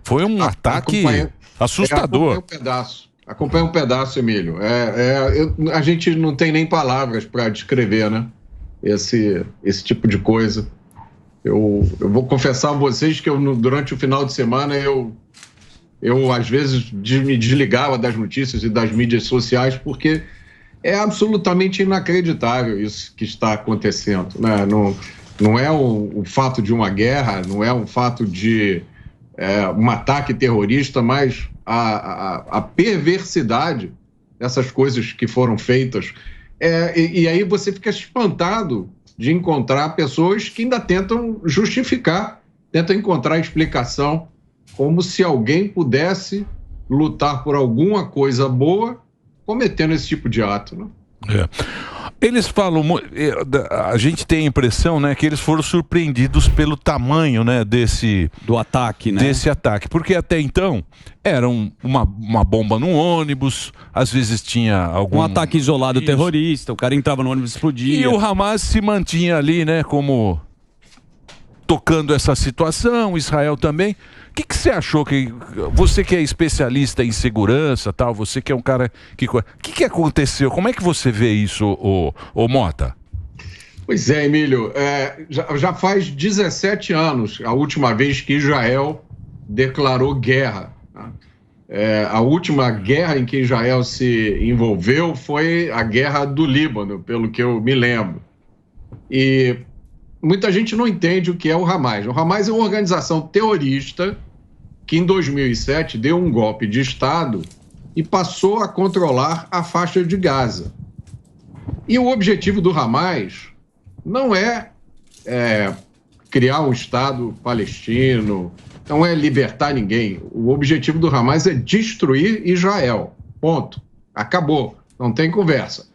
Foi um ataque assustador. Acompanha um pedaço, Emílio. A gente não tem nem palavras para descrever, né? Esse tipo de coisa. Eu vou confessar a vocês que durante o final de semana eu às vezes me desligava das notícias e das mídias sociais, porque é absolutamente inacreditável isso que está acontecendo, né? Não é o fato de uma guerra, não é um fato de um ataque terrorista, mas a perversidade dessas coisas que foram feitas. E aí você fica espantado de encontrar pessoas que ainda tentam justificar, tentam encontrar explicação, como se alguém pudesse lutar por alguma coisa boa cometendo esse tipo de ato, né? Eles falam, a gente tem a impressão, né, que eles foram surpreendidos pelo tamanho, né, do ataque, né? Desse ataque, porque até então era uma bomba num ônibus, às vezes tinha algum... Um ataque isolado terrorista, o cara entrava no ônibus e explodia. E o Hamas se mantinha ali, né, como tocando essa situação, Israel também. O que você achou? Você que é especialista em segurança, tal, você que é um cara que... O que aconteceu? Como é que você vê isso, ô Mota? Pois é, Emílio, já faz 17 anos a última vez que Israel declarou guerra. A última guerra em que Israel se envolveu foi a Guerra do Líbano, pelo que eu me lembro. E muita gente não entende o que é o Hamas. O Hamas é uma organização terrorista que em 2007 deu um golpe de Estado e passou a controlar a faixa de Gaza. E o objetivo do Hamas não é criar um Estado palestino, não é libertar ninguém. O objetivo do Hamas é destruir Israel. Ponto. Acabou. Não tem conversa.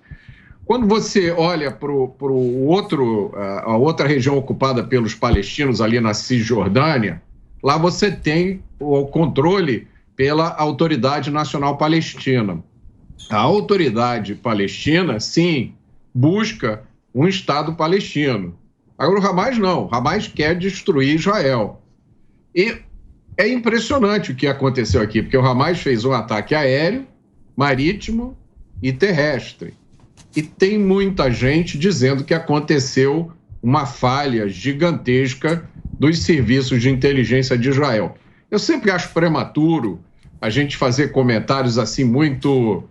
Quando você olha para a outra região ocupada pelos palestinos ali na Cisjordânia, lá você tem o controle pela Autoridade Nacional Palestina. A Autoridade Palestina, sim, busca um Estado palestino. Agora o Hamas não. O Hamas quer destruir Israel. E é impressionante o que aconteceu aqui, porque o Hamas fez um ataque aéreo, marítimo e terrestre. E tem muita gente dizendo que aconteceu uma falha gigantesca dos serviços de inteligência de Israel. Eu sempre acho prematuro a gente fazer comentários assim muito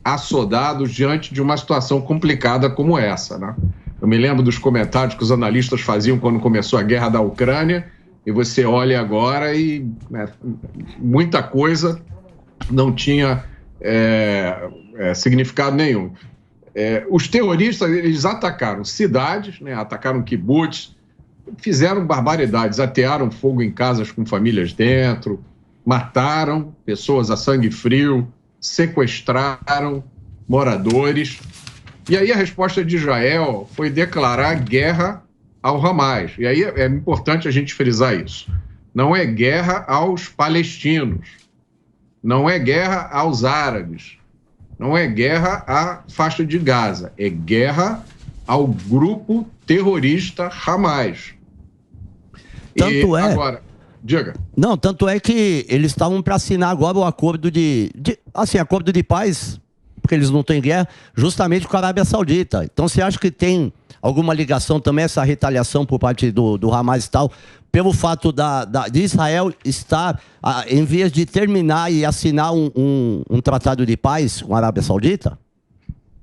assodados diante de uma situação complicada como essa, né? Eu me lembro dos comentários que os analistas faziam quando começou a guerra da Ucrânia, e você olha agora e muita coisa não tinha significado nenhum. Os terroristas, eles atacaram cidades, né, atacaram kibbutz, fizeram barbaridades, atearam fogo em casas com famílias dentro, mataram pessoas a sangue frio, sequestraram moradores. E aí a resposta de Israel foi declarar guerra ao Hamas. E aí é importante a gente frisar isso. Não é guerra aos palestinos, não é guerra aos árabes, não é guerra à faixa de Gaza, é guerra ao grupo terrorista Hamas. Tanto agora, diga. Não, tanto é que eles estavam para assinar agora o acordo acordo de paz, porque eles não têm guerra, justamente com a Arábia Saudita. Então você acha que tem alguma ligação também, essa retaliação por parte do Hamas e tal, pelo fato de Israel estar, em vez de terminar e assinar um tratado de paz com a Arábia Saudita?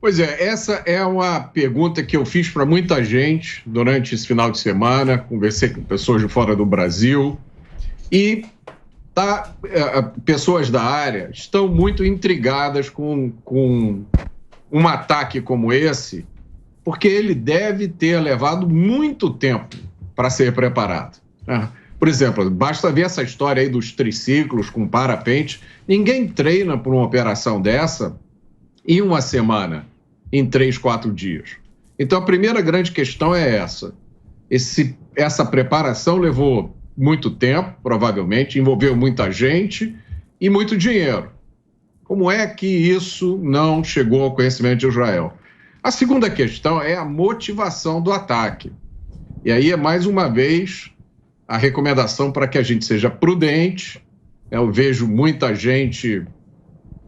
Pois é, essa é uma pergunta que eu fiz para muita gente durante esse final de semana, conversei com pessoas de fora do Brasil, e pessoas da área estão muito intrigadas com um ataque como esse, porque ele deve ter levado muito tempo para ser preparado. Por exemplo, basta ver essa história aí dos triciclos com parapente. Ninguém treina por uma operação dessa em uma semana, em 3, 4 dias. Então a primeira grande questão é essa. Essa preparação levou muito tempo, provavelmente, envolveu muita gente e muito dinheiro. Como é que isso não chegou ao conhecimento de Israel? A segunda questão é a motivação do ataque. E aí é mais uma vez a recomendação para que a gente seja prudente, Eu vejo muita gente,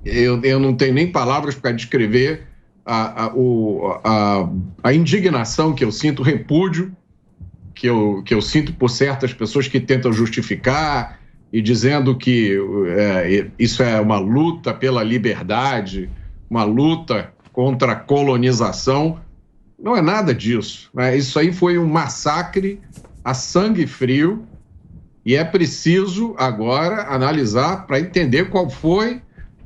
eu não tenho nem palavras para descrever a indignação que eu sinto, o repúdio que eu sinto por certas pessoas que tentam justificar e dizendo que isso é uma luta pela liberdade, uma luta contra a colonização. Não é nada disso, né? Isso aí foi um massacre a sangue frio e é preciso agora analisar para entender qual foi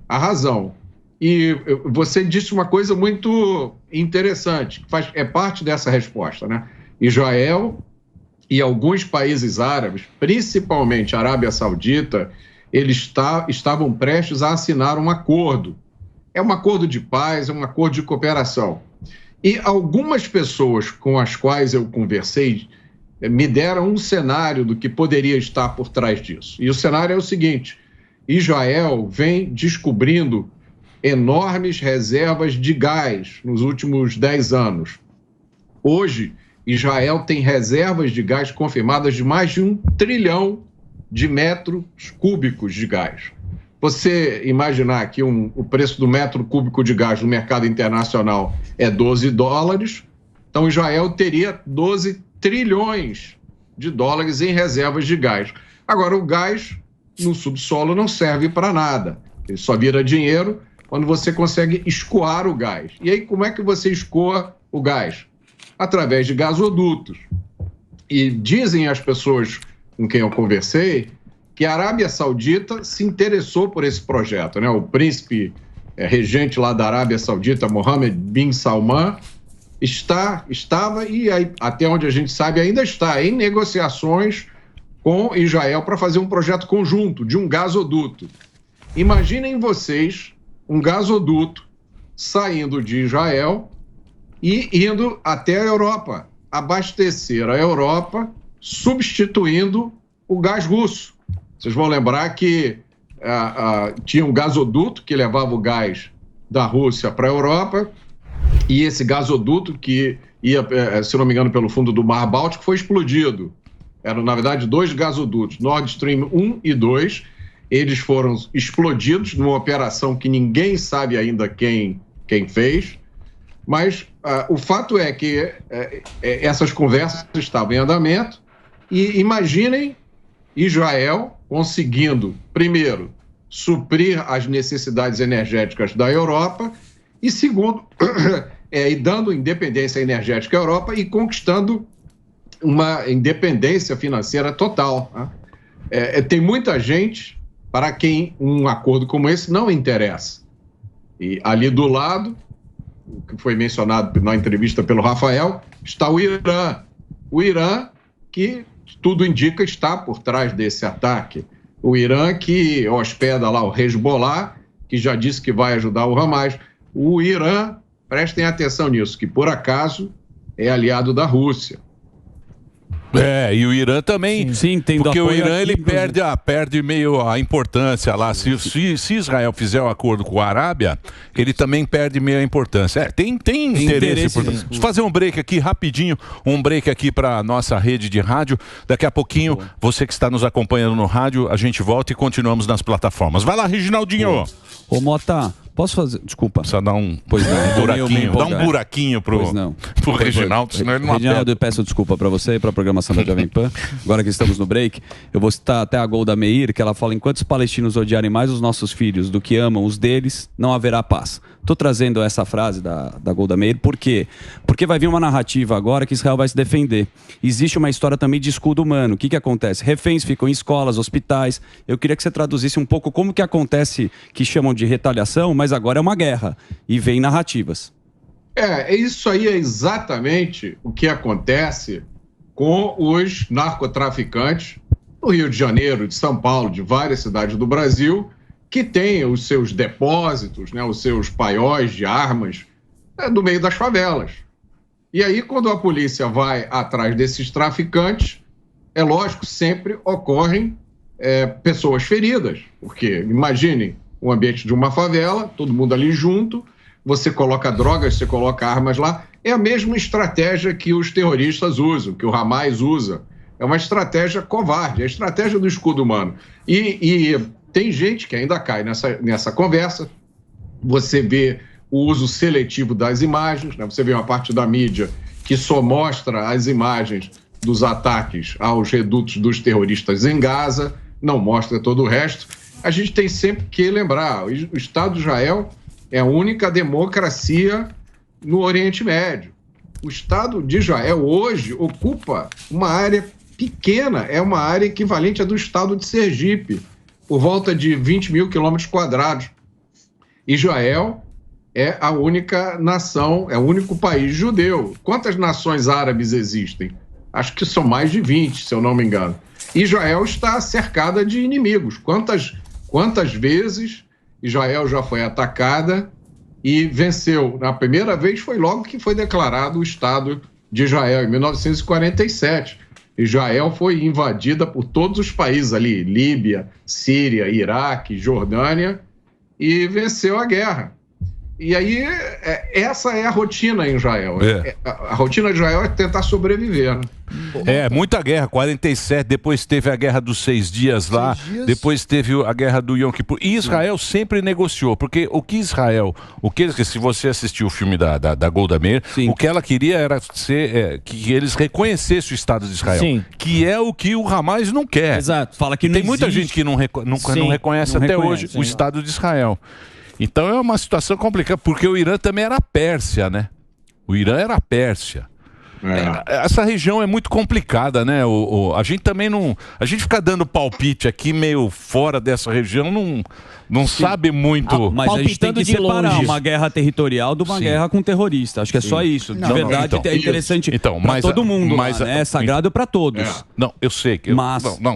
a razão. E você disse uma coisa muito interessante, que é parte dessa resposta, né? Israel e alguns países árabes, principalmente a Arábia Saudita, eles estavam prestes a assinar um acordo. É um acordo de paz, é um acordo de cooperação. E algumas pessoas com as quais eu conversei me deram um cenário do que poderia estar por trás disso. E o cenário é o seguinte: Israel vem descobrindo enormes reservas de gás nos últimos 10 anos. Hoje, Israel tem reservas de gás confirmadas de mais de 1 trilhão de metros cúbicos de gás. Você imaginar que o preço do metro cúbico de gás no mercado internacional é $12, então Israel teria 12 trilhões de dólares em reservas de gás. Agora, o gás no subsolo não serve para nada. Ele só vira dinheiro quando você consegue escoar o gás. E aí, como é que você escoa o gás? Através de gasodutos. E dizem as pessoas com quem eu conversei que a Arábia Saudita se interessou por esse projeto, né? O príncipe regente lá da Arábia Saudita, Mohammed bin Salman, estava e aí, até onde a gente sabe ainda está em negociações com Israel para fazer um projeto conjunto de um gasoduto. Imaginem vocês um gasoduto saindo de Israel e indo até a Europa, abastecer a Europa, substituindo o gás russo. Vocês vão lembrar que tinha um gasoduto que levava o gás da Rússia para a Europa, e esse gasoduto que ia, se não me engano, pelo fundo do Mar Báltico, foi explodido. Eram, na verdade, 2 gasodutos, Nord Stream 1 e 2. Eles foram explodidos numa operação que ninguém sabe ainda quem fez. Mas o fato é que essas conversas estavam em andamento e imaginem Israel conseguindo, primeiro, suprir as necessidades energéticas da Europa e, segundo, e dando independência energética à Europa e conquistando uma independência financeira total. Né? Tem muita gente para quem um acordo como esse não interessa. E ali do lado, o que foi mencionado na entrevista pelo Rafael, está o Irã. O Irã, que tudo indica está por trás desse ataque. O Irã que hospeda lá o Hezbollah, que já disse que vai ajudar o Hamas. O Irã, prestem atenção nisso, que por acaso é aliado da Rússia. E o Irã também, sim, porque o Irã ele perde meio a importância lá. Se Israel fizer o acordo com a Arábia, ele também perde meio a importância. Tem interesse. Vamos fazer um break aqui rapidinho, um break aqui para nossa rede de rádio. Daqui a pouquinho, você que está nos acompanhando no rádio, a gente volta e continuamos nas plataformas. Vai lá, Reginaldinho. Ô Mota, posso fazer? Desculpa. Precisa dar um buraquinho. Dá um buraquinho pro Reginaldo, senão ele não aperta. Reginaldo, eu peço desculpa para você e para a programação da Jovem Pan. Agora que estamos no break, eu vou citar até a Golda Meir, que ela fala: enquanto os palestinos odiarem mais os nossos filhos do que amam os deles, não haverá paz. Estou trazendo essa frase da Golda Meir, por quê? Porque vai vir uma narrativa agora que Israel vai se defender. Existe uma história também de escudo humano. O que acontece? Reféns ficam em escolas, hospitais. Eu queria que você traduzisse um pouco como que acontece, que chamam de retaliação, mas agora é uma guerra. E vem narrativas. Isso aí é exatamente o que acontece com os narcotraficantes do Rio de Janeiro, de São Paulo, de várias cidades do Brasil, que têm os seus depósitos, né, os seus paióis de armas no meio das favelas. E aí, quando a polícia vai atrás desses traficantes, é lógico, sempre ocorrem pessoas feridas. Porque, imaginem, o ambiente de uma favela, todo mundo ali junto, você coloca drogas, você coloca armas lá. É a mesma estratégia que os terroristas usam, que o Hamas usa. É uma estratégia covarde, é a estratégia do escudo humano. E tem gente que ainda cai nessa conversa. Você vê o uso seletivo das imagens, né? Você vê uma parte da mídia que só mostra as imagens dos ataques aos redutos dos terroristas em Gaza, não mostra todo o resto. A gente tem sempre que lembrar, o Estado de Israel é a única democracia no Oriente Médio. O Estado de Israel hoje ocupa uma área pequena, é uma área equivalente à do Estado de Sergipe, por volta de 20 mil quilômetros quadrados. Israel é a única nação, é o único país judeu. Quantas nações árabes existem? Acho que são mais de 20, se eu não me engano. Israel está cercada de inimigos. Quantas vezes Israel já foi atacada e venceu? Na primeira vez foi logo que foi declarado o Estado de Israel, em 1947. Israel foi invadida por todos os países ali, Líbia, Síria, Iraque, Jordânia, e venceu a guerra. E aí, essa é a rotina em Israel. A rotina de Israel é tentar sobreviver, né? Muita guerra, 47, depois teve a guerra dos 6 dias lá, depois teve a guerra do Yom Kippur. E Israel sempre negociou, porque o que se você assistiu o filme da Golda Meir, o que ela queria era que eles reconhecessem o Estado de Israel, que é o que o Hamas não quer. Exato. Fala que não tem muita gente que não reconhece até hoje o Estado de Israel. Então é uma situação complicada, porque o Irã também era Pérsia, né? O Irã era Pérsia. Essa região é muito complicada, né? A gente também não... A gente fica dando palpite aqui meio fora dessa região, não sabe muito... Mas a gente tem que separar uma guerra territorial de uma guerra com terrorista. Acho que é só isso. De verdade, é interessante para todo mundo, né? É sagrado para todos. Não, eu sei.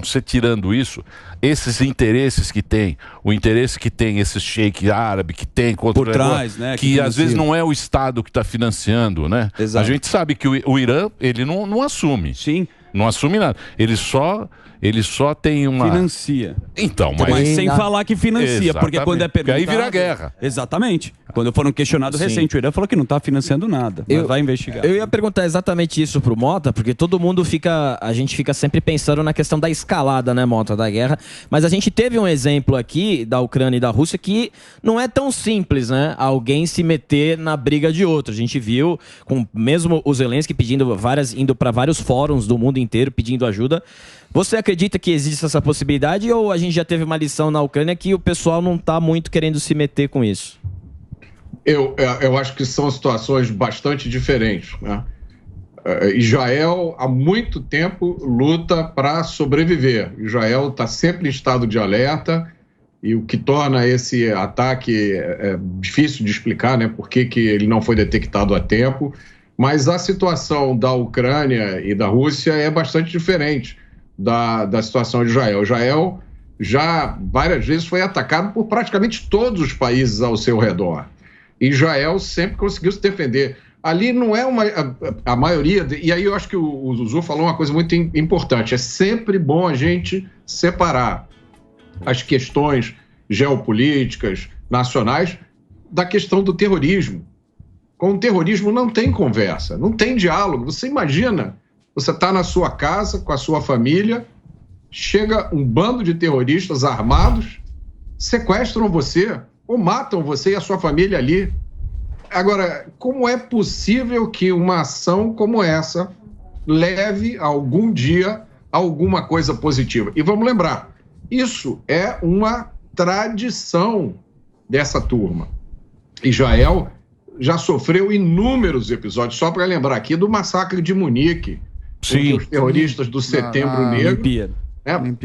Você tirando isso, esses interesses que tem, o interesse que tem esse sheik árabe, que tem contra por trás, né? Que às vezes não é o Estado que está financiando, né? Exato. A gente sabe que o Irã, ele não assume. Sim. Não assume nada. Ele só tem uma... Financia. Então, mas sem falar que financia, porque quando é perguntado... Porque aí vira guerra. Exatamente. Quando foram questionados recente, o Irã falou que não está financiando nada, mas vai investigar. Eu ia perguntar exatamente isso pro Mota, porque todo mundo a gente fica sempre pensando na questão da escalada, né, Mota, da guerra, mas a gente teve um exemplo aqui da Ucrânia e da Rússia que não é tão simples, né, alguém se meter na briga de outro. A gente viu, com mesmo o Zelensky indo para vários fóruns do mundo inteiro pedindo ajuda. Você acredita que existe essa possibilidade ou a gente já teve uma lição na Ucrânia que o pessoal não está muito querendo se meter com isso? Eu acho que são situações bastante diferentes, né? Israel, há muito tempo, luta para sobreviver. Israel está sempre em estado de alerta e o que torna esse ataque difícil de explicar, né? Por que ele não foi detectado a tempo. Mas a situação da Ucrânia e da Rússia é bastante diferente da situação de Israel. Israel já várias vezes foi atacado por praticamente todos os países ao seu redor. Israel sempre conseguiu se defender. Ali não é a maioria... E aí eu acho que o Zuzu falou uma coisa muito importante. É sempre bom a gente separar as questões geopolíticas, nacionais, da questão do terrorismo. Com o terrorismo não tem conversa, não tem diálogo. Você imagina, você está na sua casa com a sua família, chega um bando de terroristas armados, sequestram você ou matam você e a sua família ali. Agora, como é possível que uma ação como essa leve algum dia a alguma coisa positiva? E vamos lembrar, isso é uma tradição dessa turma. Israel já sofreu inúmeros episódios, só para lembrar aqui do massacre de Munique, onde os terroristas do Setembro Negro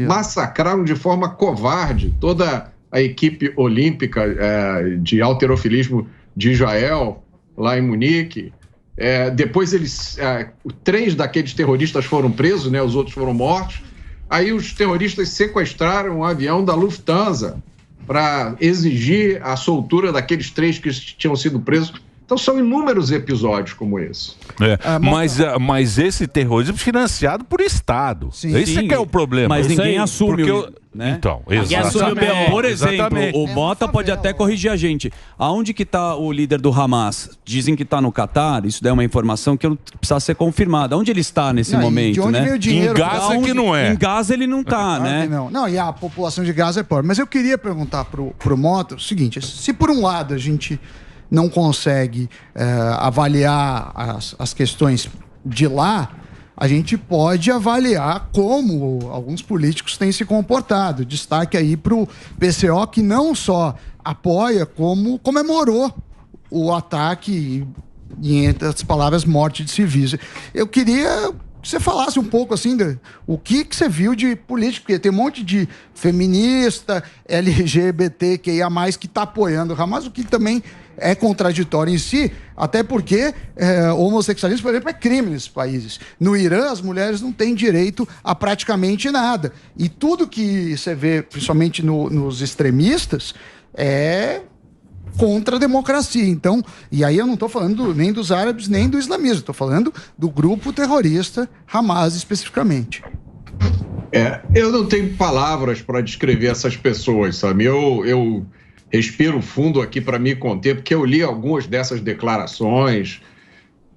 massacraram de forma covarde toda a equipe olímpica de halterofilismo de Israel, lá em Munique. Depois 3 daqueles terroristas foram presos, né, os outros foram mortos. Aí os terroristas sequestraram um avião da Lufthansa para exigir a soltura daqueles 3 que tinham sido presos Então são inúmeros episódios como esse. Mas esse terrorismo financiado por Estado. Esse que é o problema. Mas ninguém assume. Né? Então, exatamente. Por exemplo, o Mota pode até corrigir a gente. Aonde que está o líder do Hamas? Dizem que está no Catar. Isso daí é uma informação que precisa ser confirmada. Onde ele está nesse momento? De onde veio o dinheiro? Em Gaza que não é. Em Gaza ele não está, né? Não, e a população de Gaza é pobre. Mas eu queria perguntar pro Mota o seguinte: se por um lado a gente não consegue avaliar as questões de lá, a gente pode avaliar como alguns políticos têm se comportado. Destaque aí para o PCO, que não só apoia, como comemorou o ataque e, entre as palavras, morte de civis. Eu queria que você falasse um pouco assim, o que você viu de político, porque tem um monte de feminista, LGBTQIA+, que está apoiando o Hamas, o que também é contraditório em si, até porque homossexualismo, por exemplo, é crime nesses países. No Irã, as mulheres não têm direito a praticamente nada. E tudo que você vê, principalmente nos extremistas, é contra a democracia. Então, e aí eu não estou falando nem dos árabes, nem do islamismo, estou falando do grupo terrorista Hamas especificamente. Eu não tenho palavras para descrever essas pessoas, sabe? Eu respiro fundo aqui para me conter, porque eu li algumas dessas declarações.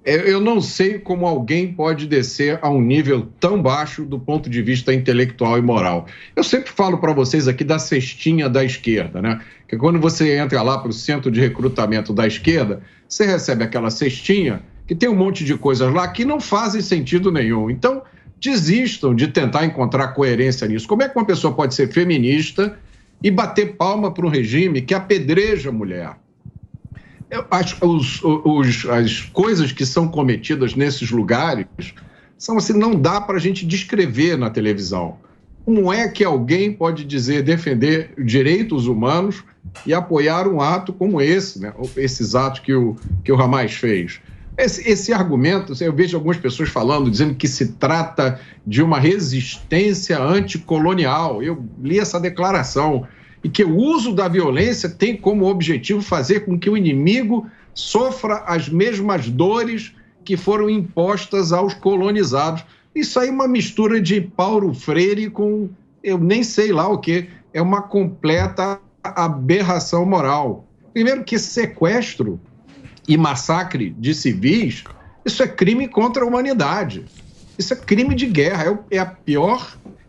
Eu não sei como alguém pode descer a um nível tão baixo do ponto de vista intelectual e moral. Eu sempre falo para vocês aqui da cestinha da esquerda, né? Que quando você entra lá para o centro de recrutamento da esquerda, você recebe aquela cestinha que tem um monte de coisas lá que não fazem sentido nenhum. Então, desistam de tentar encontrar coerência nisso. Como é que uma pessoa pode ser feminista e bater palma para um regime que apedreja a mulher? As coisas que são cometidas nesses lugares são assim, não dá para a gente descrever na televisão. Como é que alguém pode defender direitos humanos e apoiar um ato como esse, né? Esses atos que o Hamas fez? Esse argumento, eu vejo algumas pessoas falando, dizendo que se trata de uma resistência anticolonial. Eu li essa declaração. E que o uso da violência tem como objetivo fazer com que o inimigo sofra as mesmas dores que foram impostas aos colonizados. Isso aí é uma mistura de Paulo Freire com, eu nem sei lá o que, é uma completa aberração moral. Primeiro que sequestro e massacre de civis, isso é crime contra a humanidade. Isso é crime de guerra, é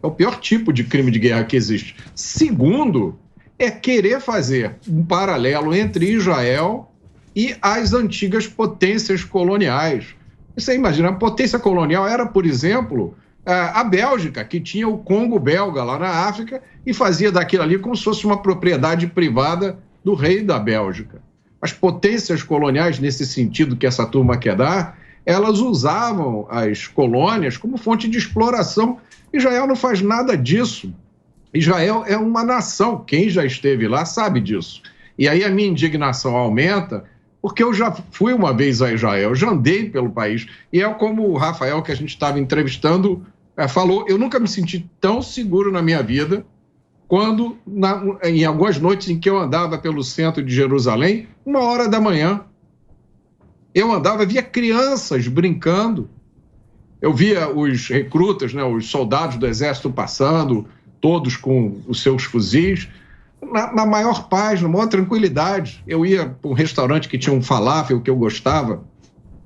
o pior tipo de crime de guerra que existe. Segundo, é querer fazer um paralelo entre Israel e as antigas potências coloniais. Você imagina, a potência colonial era, por exemplo, a Bélgica, que tinha o Congo belga lá na África e fazia daquilo ali como se fosse uma propriedade privada do rei da Bélgica. As potências coloniais, nesse sentido que essa turma quer dar, elas usavam as colônias como fonte de exploração. Israel não faz nada disso. Israel é uma nação, quem já esteve lá sabe disso. E aí a minha indignação aumenta, porque eu já fui uma vez a Israel, já andei pelo país, e é como o Rafael, que a gente estava entrevistando, falou, eu nunca me senti tão seguro na minha vida quando, em algumas noites em que eu andava pelo centro de Jerusalém, 1h da manhã, eu andava, via crianças brincando, eu via os recrutas, né, os soldados do exército passando, todos com os seus fuzis, na maior paz, na maior tranquilidade. Eu ia para um restaurante que tinha um falafel que eu gostava,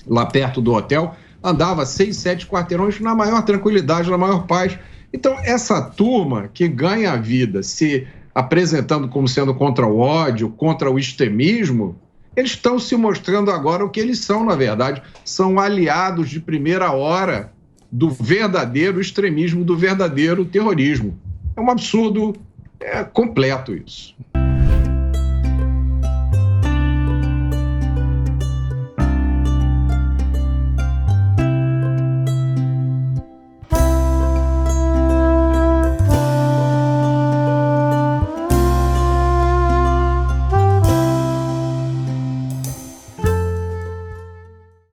lá perto do hotel, andava 6, 7 quarteirões na maior tranquilidade, na maior paz. Então, essa turma que ganha a vida se apresentando como sendo contra o ódio, contra o extremismo, eles estão se mostrando agora o que eles são, na verdade. São aliados de primeira hora do verdadeiro extremismo, do verdadeiro terrorismo. É um absurdo completo isso.